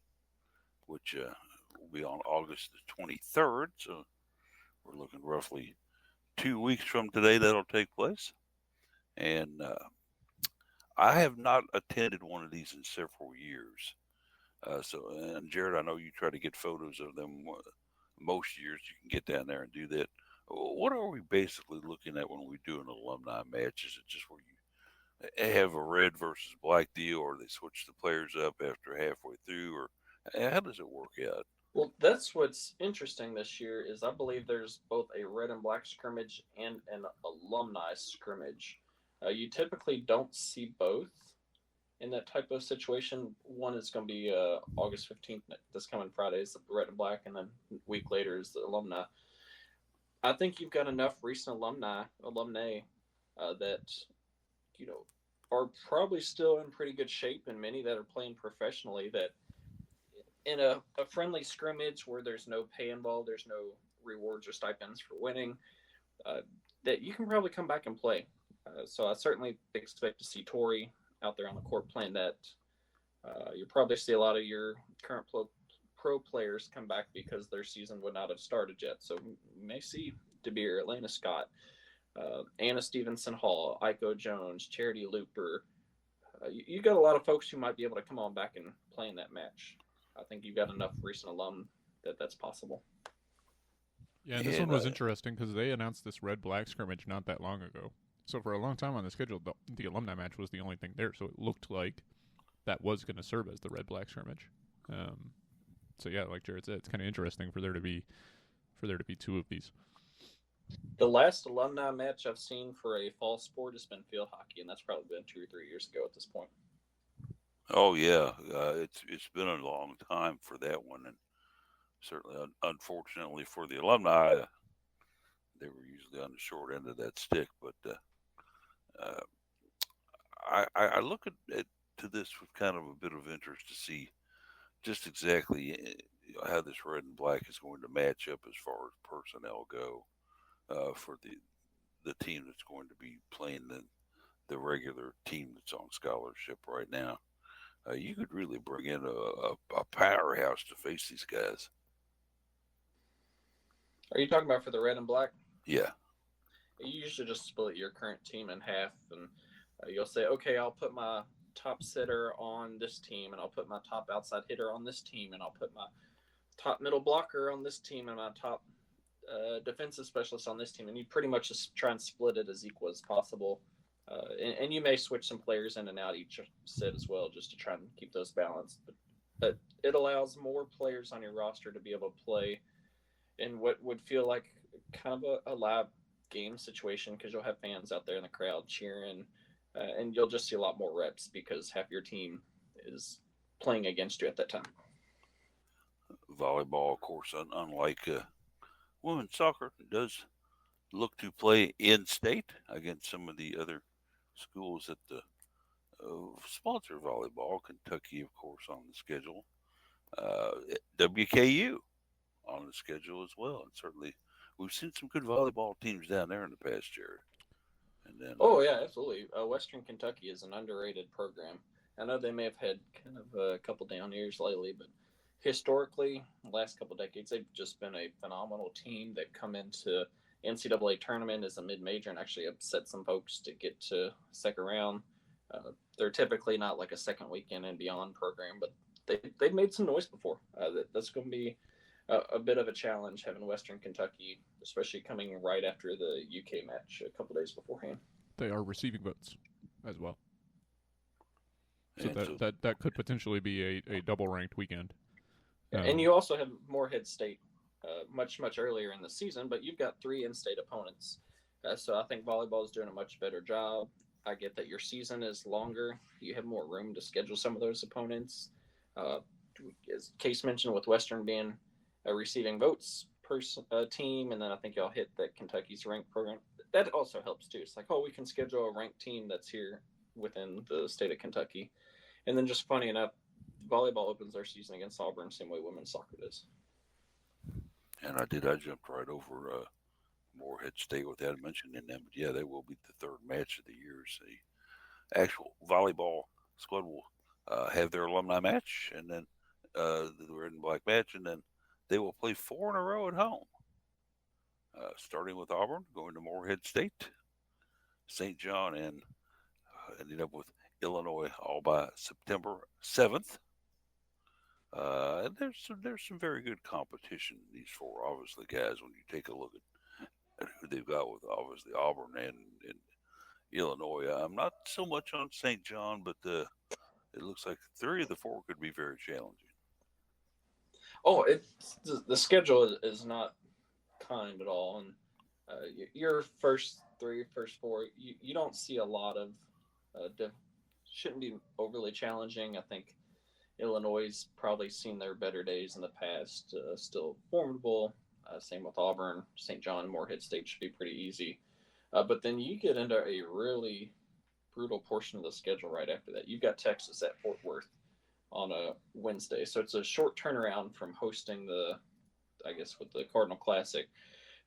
which will be on August the 23rd. So we're looking roughly 2 weeks from today that'll take place. And I have not attended one of these in several years. And Jared, I know you try to get photos of them most years. You can get down there and do that. What are we basically looking at when we do an alumni match? Is it just where you have a red versus black deal, or they switch the players up after halfway through, or how does it work out? Well, that's what's interesting this year is I believe there's both a red and black scrimmage and an alumni scrimmage. You typically don't see both in that type of situation. One is going to be August 15th, this coming Friday is the red and black, and then a week later is the alumni. I think you've got enough recent alumni that are probably still in pretty good shape, and many that are playing professionally. That in a friendly scrimmage where there's no pay involved, there's no rewards or stipends for winning, uh, that you can probably come back and play. So I certainly expect to see Tori out there on the court playing that. You'll probably see a lot of your current pro players come back because their season would not have started yet. So you may see DeBeer, Atlanta Scott, Anna Stevenson Hall, Iko Jones, Charity Looper. You got a lot of folks who might be able to come on back and play in that match. I think you've got enough recent alum that's possible. Yeah, and this one was interesting because they announced this red-black scrimmage not that long ago. So for a long time on the schedule, the alumni match was the only thing there. So it looked like that was going to serve as the red-black scrimmage. So yeah, like Jared said, it's kind of interesting for there to be two of these. The last alumni match I've seen for a fall sport has been field hockey, and that's probably been 2 or 3 years ago at this point. Oh yeah, it's been a long time for that one, and certainly, unfortunately for the alumni, they were usually on the short end of that stick. But I look at to this with kind of a bit of interest to see just exactly how this red and black is going to match up as far as personnel go for the team that's going to be playing the regular team that's on scholarship right now. You could really bring in a powerhouse to face these guys. Are you talking about for the red and black? Yeah. You usually just split your current team in half, and you'll say, okay, I'll put my top sitter on this team, and I'll put my top outside hitter on this team, and I'll put my top middle blocker on this team, and my top defensive specialist on this team. And you pretty much just try and split it as equal as possible. And you may switch some players in and out each set as well, just to try and keep those balanced. But it allows more players on your roster to be able to play in what would feel like kind of a live game situation, because you'll have fans out there in the crowd cheering, and you'll just see a lot more reps because half your team is playing against you at that time. Volleyball, of course, unlike women's soccer, does look to play in state against some of the other schools that sponsor volleyball. Kentucky, of course, on the schedule. WKU on the schedule as well, and certainly we've seen some good volleyball teams down there in the past year. And then, yeah, absolutely. Western Kentucky is an underrated program. I know they may have had kind of a couple down years lately, but historically, the last couple of decades, they've just been a phenomenal team that come into NCAA tournament as a mid-major and actually upset some folks to get to second round. They're typically not like a second weekend and beyond program, but they've made some noise before. That's going to be a bit of a challenge having Western Kentucky, especially coming right after the UK match a couple days beforehand. They are receiving votes as well. So that could potentially be a double-ranked weekend. And you also have Morehead State much earlier in the season, but you've got 3 in-state opponents. So I think volleyball is doing a much better job. I get that your season is longer. You have more room to schedule some of those opponents. As Case mentioned, with Western being receiving votes per team, and then I think y'all hit that Kentucky's ranked program. That also helps too. It's like, oh, we can schedule a ranked team that's here within the state of Kentucky. And then just funny enough, volleyball opens their season against Auburn, same way women's soccer does. And I jumped right over Morehead State without mentioning them. But yeah, they will be the third match of the year. So the actual volleyball squad will have their alumni match, and then the red and black match, and then they will play 4 in a row at home. Starting with Auburn, going to Morehead State, St. John, and ending up with Illinois, all by September 7th. And there's some very good competition. These 4, obviously, guys. When you take a look at who they've got with obviously Auburn and Illinois, I'm not so much on St. John, but it looks like 3 of the 4 could be very challenging. Oh, the schedule is not kind at all, and your first 3, first 4, you don't see a lot of shouldn't be overly challenging. I think Illinois probably seen their better days in the past. Still formidable. Same with Auburn, St. John, Morehead State should be pretty easy. But then you get into a really brutal portion of the schedule right after that. You've got Texas at Fort Worth on a Wednesday. So it's a short turnaround from hosting with the Cardinal Classic.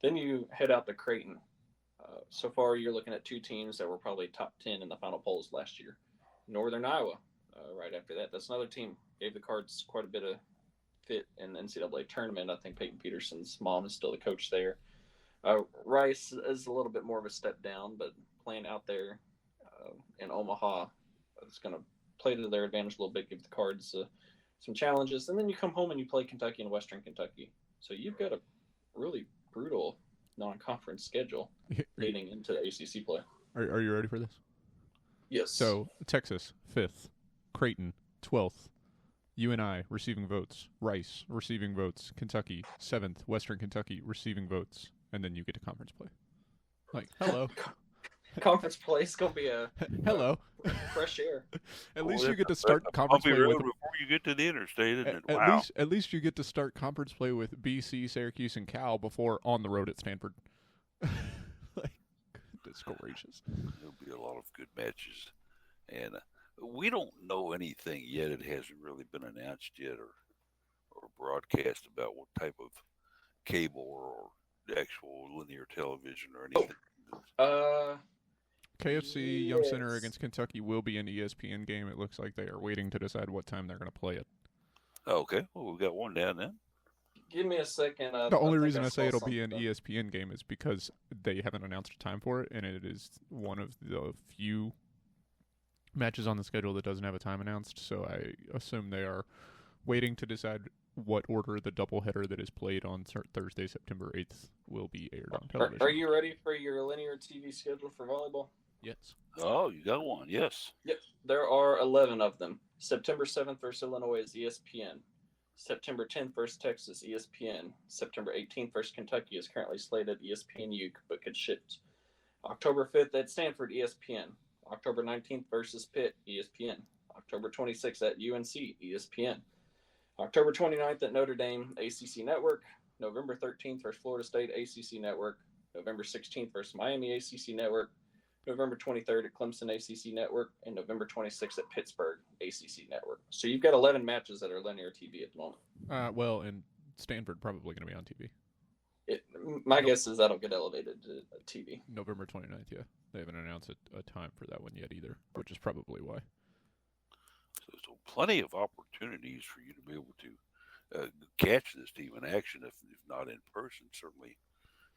Then you head out to Creighton. So far, you're looking at two teams that were probably top 10 in the final polls last year. Northern Iowa, right after that. That's another team. Gave the Cards quite a bit of fit in the NCAA tournament. I think Peyton Peterson's mom is still the coach there. Rice is a little bit more of a step down, but playing out there in Omaha, it's going to play to their advantage a little bit, give the Cards some challenges. And then you come home and you play Kentucky and Western Kentucky. So you've got a really brutal non-conference schedule leading into the ACC play. Are you ready for this? Yes. So Texas 5th, Creighton 12th, UNI receiving votes, Rice receiving votes, Kentucky 7th, Western Kentucky receiving votes, and then you get to conference play. Like, hello. Conference play is gonna be a hello. Fresh air. At least you get to start conference play with before you get to the interstate, isn't it? At least you get to start conference play with BC, Syracuse, and Cal before on the road at Stanford. Like, goodness gracious. There'll be a lot of good matches, and we don't know anything yet. It hasn't really been announced yet or broadcast about what type of cable or actual linear television or anything. KFC Yum Center against Kentucky will be an ESPN game. It looks like they are waiting to decide what time they're going to play it. Okay, well, we got one down then. Give me a second. The only reason I say it'll be an ESPN game is because they haven't announced a time for it, and it is one of the few matches on the schedule that doesn't have a time announced. So I assume they are waiting to decide what order the doubleheader that is played on Thursday, September 8th will be aired on television. Are you ready for your linear TV schedule for volleyball? Yes. Oh, you got one, yes. Yep. There are 11 of them. September 7th versus Illinois is ESPN. September 10th versus Texas, ESPN. September 18th versus Kentucky is currently slated ESPNU, but could shift. October 5th at Stanford, ESPN. October 19th versus Pitt, ESPN. October 26th at UNC, ESPN. October 29th at Notre Dame, ACC Network. November 13th versus Florida State, ACC Network. November 16th versus Miami, ACC Network. November 23rd at Clemson, ACC Network. And November 26th at Pittsburgh, ACC Network. So you've got 11 matches that are linear TV at the moment. Well, and Stanford probably going to be on TV. My guess is that'll get elevated to TV. November 29th, yeah. They haven't announced a time for that one yet either, which is probably why. So plenty of opportunities for you to be able to catch this team in action, if not in person, certainly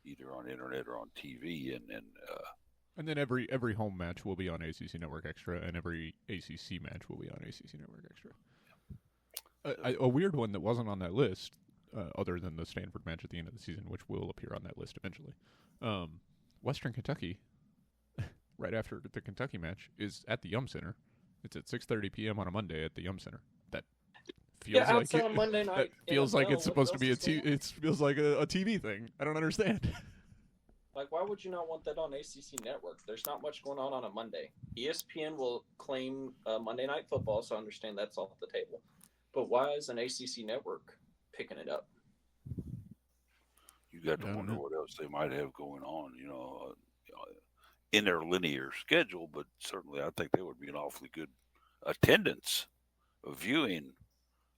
either on internet or on TV. And then every home match will be on ACC Network Extra, and every ACC match will be on ACC Network Extra. A weird one that wasn't on that list, other than the Stanford match at the end of the season, which will appear on that list eventually. Western Kentucky, right after the Kentucky match, is at the Yum Center. It's at 6:30 p.m. on a Monday at the Yum Center. That feels like it, on Monday night. That feels like it's supposed to be it feels like a TV thing. I don't understand. Like, why would you not want that on ACC Network? There's not much going on a Monday. ESPN will claim Monday Night Football, so I understand that's off the table. But why is an ACC Network picking it up? You got to wonder what else they might have going on, in their linear schedule. But certainly, I think that would be an awfully good attendance, a viewing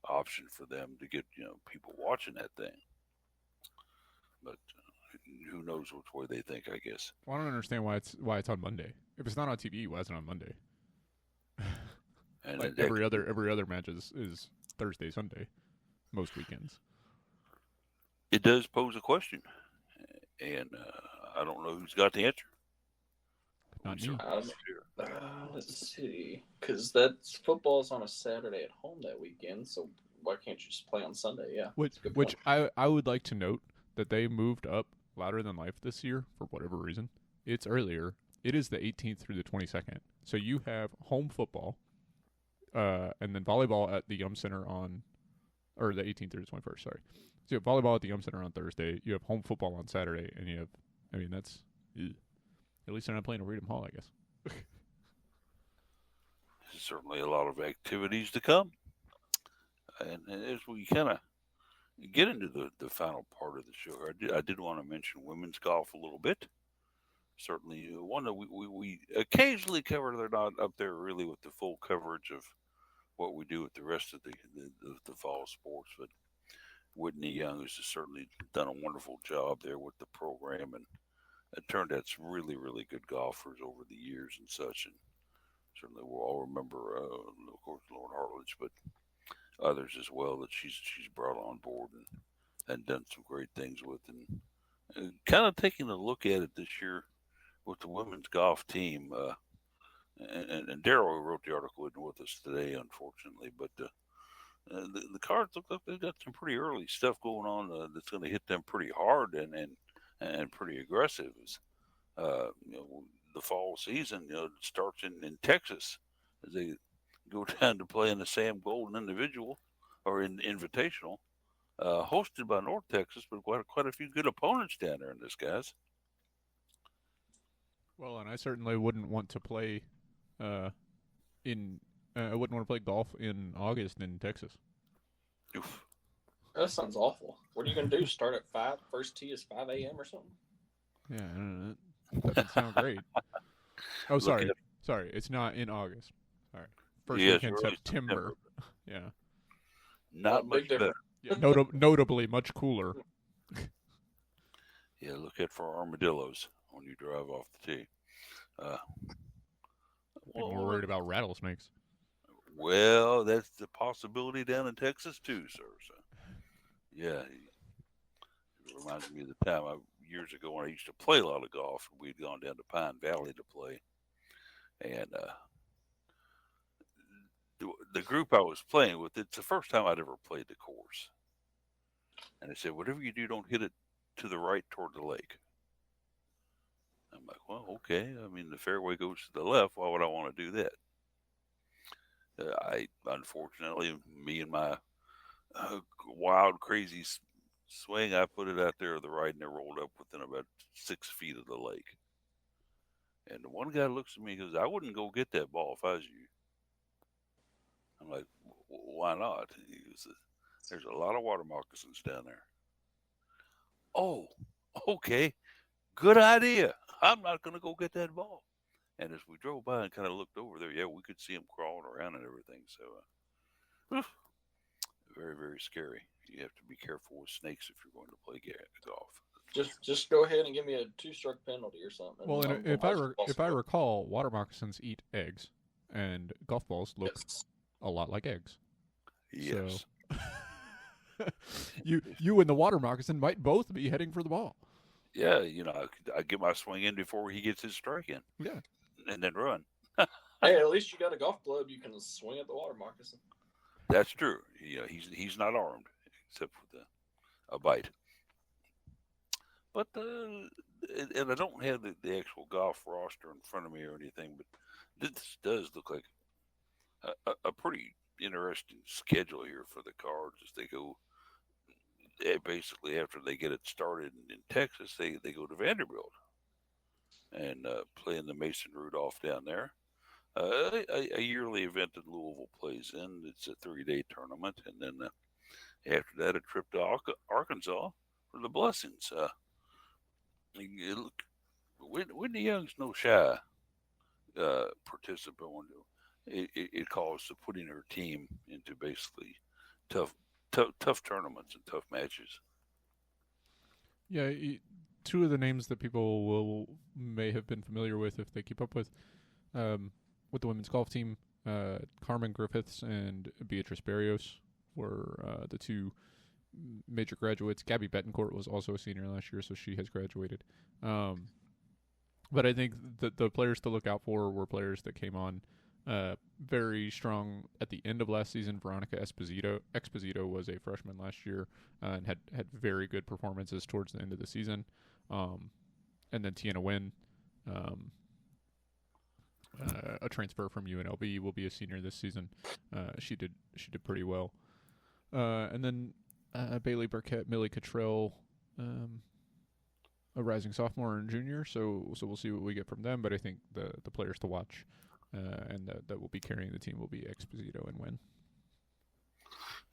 option for them to get people watching that thing. But who knows which way they think, I guess. Well, I don't understand why it's on Monday. If it's not on TV, why is it on Monday? And like every other match is Thursday, Sunday, most weekends. It does pose a question, and I don't know who's got the answer. Not me. Let's see, because that's football's on a Saturday at home that weekend, so why can't you just play on Sunday? Yeah, which I would like to note that they moved up Louder Than Life this year for whatever reason. It's earlier. It is the 18th through the 22nd. So you have home football, and then volleyball at the Yum Center or the 18th through the 21st, sorry. So you have volleyball at the Yum Center on Thursday. You have home football on Saturday, and you have, that's, at least they're not playing at Freedom Hall, I guess. There's certainly a lot of activities to come. And as we kind of get into the final part of the show, I did want to mention women's golf a little bit. Certainly, one that we occasionally cover. They're not up there really with the full coverage of what we do with the rest of the fall sports, but Whitney Young has certainly done a wonderful job there with the program, and it turned out some really good golfers over the years and such. And certainly we'll all remember, of course, Lauren Hartledge, but others as well that she's brought on board and done some great things with. And kind of taking a look at it this year with the women's golf team. And Daryl, who wrote the article, isn't with us today, unfortunately, but the Cards look like they've got some pretty early stuff going on that's going to hit them pretty hard and pretty aggressive. The fall season, starts in Texas as they go down to play in the Sam Golden Individual or in Invitational, hosted by North Texas, but quite a few good opponents down there in this, guys. Well, and I certainly wouldn't want to play I wouldn't want to play golf in August in Texas. Oof. That sounds awful. What are you going to do? Start at 5? First tee is 5 a.m. or something? Yeah, I don't know. That doesn't sound great. Oh, sorry. Sorry, it's not in August. Sorry. First week in September. Yeah. Not much better. Yeah, notably much cooler. Yeah, look out for armadillos when you drive off the tee. I'm more worried about rattlesnakes. Well, that's the possibility down in Texas too, sir. So, yeah, it reminds me of the time years ago when I used to play a lot of golf. We'd gone down to Pine Valley to play, and the group I was playing with, it's the first time I'd ever played the course, and they said, "Whatever you do, don't hit it to the right toward the lake." I'm like, well, okay. I mean, the fairway goes to the left. Why would I want to do that? Unfortunately, me and my wild, crazy swing, I put it out there to the right, and it rolled up within about 6 feet of the lake. And the one guy looks at me and goes, "I wouldn't go get that ball if I was you." I'm like, "Why not?" He goes, "There's a lot of water moccasins down there." Oh, okay. Good idea. I'm not going to go get that ball. And as we drove by and kind of looked over there, yeah, we could see them crawling around and everything. So, very scary. You have to be careful with snakes if you're going to play golf. Just go ahead and give me a 2-stroke penalty or something. Well, and if I recall, water moccasins eat eggs, and golf balls look a lot like eggs. Yes. So you and the water moccasin might both be heading for the ball. Yeah, I get my swing in before he gets his strike in. Yeah. And then run. Hey, at least you got a golf club. You can swing at the water moccasin. That's true. He's not armed except with a bite. But and I don't have the actual golf roster in front of me or anything, but this does look like a pretty interesting schedule here for the Cards as they go. Basically, after they get it started in Texas, they go to Vanderbilt and play in the Mason Rudolph down there. A yearly event that Louisville plays in. It's a 3-day tournament, and then after that, a trip to Arkansas for the Blessings. Whitney Young's no shy participant. It calls to putting her team into basically tough tournaments and tough matches. Yeah, two of the names that people may have been familiar with if they keep up with the women's golf team, Carmen Griffiths and Beatrice Barrios were the two major graduates. Gabby Betancourt was also a senior last year, so she has graduated. But I think that the players to look out for were players that came on very strong at the end of last season. Veronica Exposito was a freshman last year and had very good performances towards the end of the season. And then Tiana Nguyen, a transfer from UNLV, will be a senior this season. She did pretty well. And then Bailey Burkett, Millie Cottrell, a rising sophomore and junior. So we'll see what we get from them. But I think the players to watch and that will be carrying the team will be Exposito and Nguyen.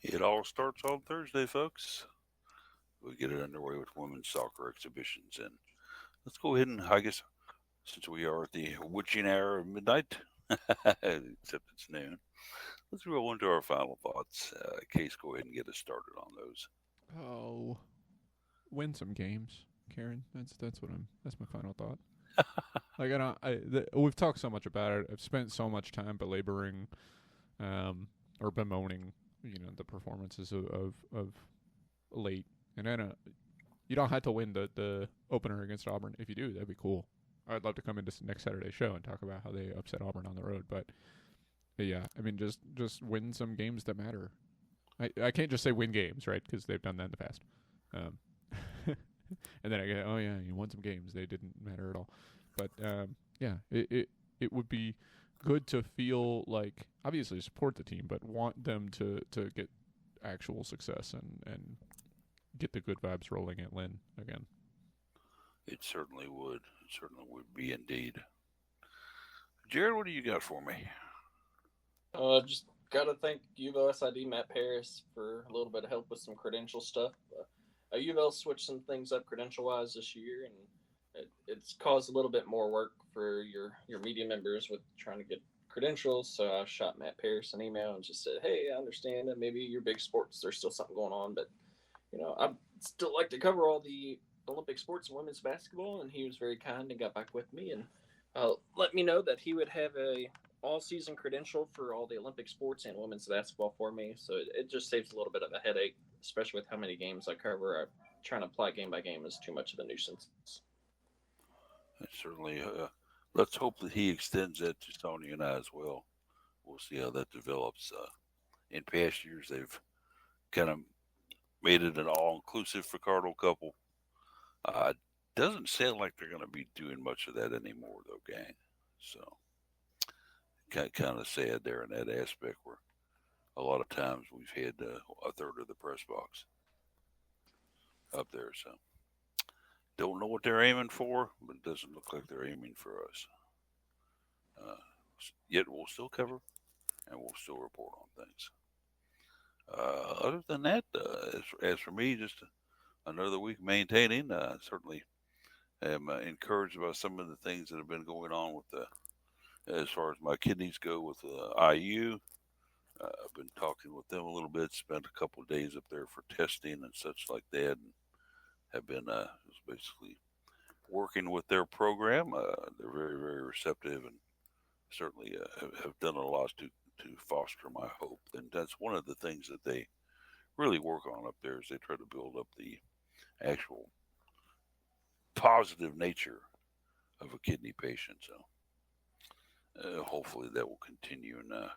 It all starts on Thursday, folks. we'll get it underway with women's soccer exhibitions. And let's go ahead and, I guess, since we are at the witching hour of midnight, except it's noon, let's roll into our final thoughts. Case, go ahead and get us started on those. Oh, win some games, Karen. That's my final thought. Like we've talked so much about it. I've spent so much time belaboring, or bemoaning, the performances of late. And then you don't have to win the opener against Auburn. If you do, that'd be cool. I'd love to come into next Saturday's show and talk about how they upset Auburn on the road. But yeah, I mean, just win some games that matter. I can't just say win games, right? Because they've done that in the past. And then I go, oh yeah, you won some games. They didn't matter at all. But yeah, it would be good to feel like, obviously support the team, but want them to get actual success and get the good vibes rolling at Lynn again. It certainly would. It certainly would be indeed. Jared, what do you got for me? Just got to thank U of L SID Matt Paris for a little bit of help with some credential stuff. U of L switched some things up credential-wise this year, and it's caused a little bit more work for your media members with trying to get credentials. So I shot Matt Paris an email and just said, hey, I understand that maybe your big sports, there's still something going on, but I'd still like to cover all the Olympic sports and women's basketball. And he was very kind and got back with me and let me know that he would have a all-season credential for all the Olympic sports and women's basketball for me. So it just saves a little bit of a headache, especially with how many games I cover. Trying to apply game by game is too much of a nuisance. Certainly, let's hope that he extends that to Sonya and I as well. We'll see how that develops. In past years, they've kind of made it an all-inclusive for Cardinal Couple. Doesn't sound like they're going to be doing much of that anymore, though, gang. So, kind of sad there in that aspect where a lot of times we've had a third of the press box up there. So, don't know what they're aiming for, but it doesn't look like they're aiming for us. Yet we'll still cover and we'll still report on things. Other than that, as for me, just another week maintaining. Certainly am encouraged by some of the things that have been going on with as far as my kidneys go with IU. I've been talking with them a little bit, spent a couple of days up there for testing and such like that, and have been basically working with their program. They're very, very receptive and certainly have done a lot to foster my hope. And that's one of the things that they really work on up there is they try to build up the actual positive nature of a kidney patient. So hopefully that will continue, and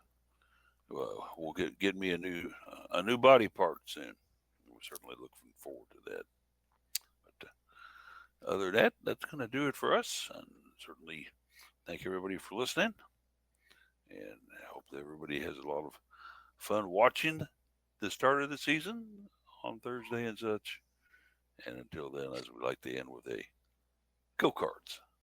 we'll get me a new body part soon. We're certainly looking forward to that. But other than that, that's going to do it for us. And certainly thank everybody for listening. And I hope that everybody has a lot of fun watching the start of the season on Thursday and such. And until then, as we like to end with a go Cards.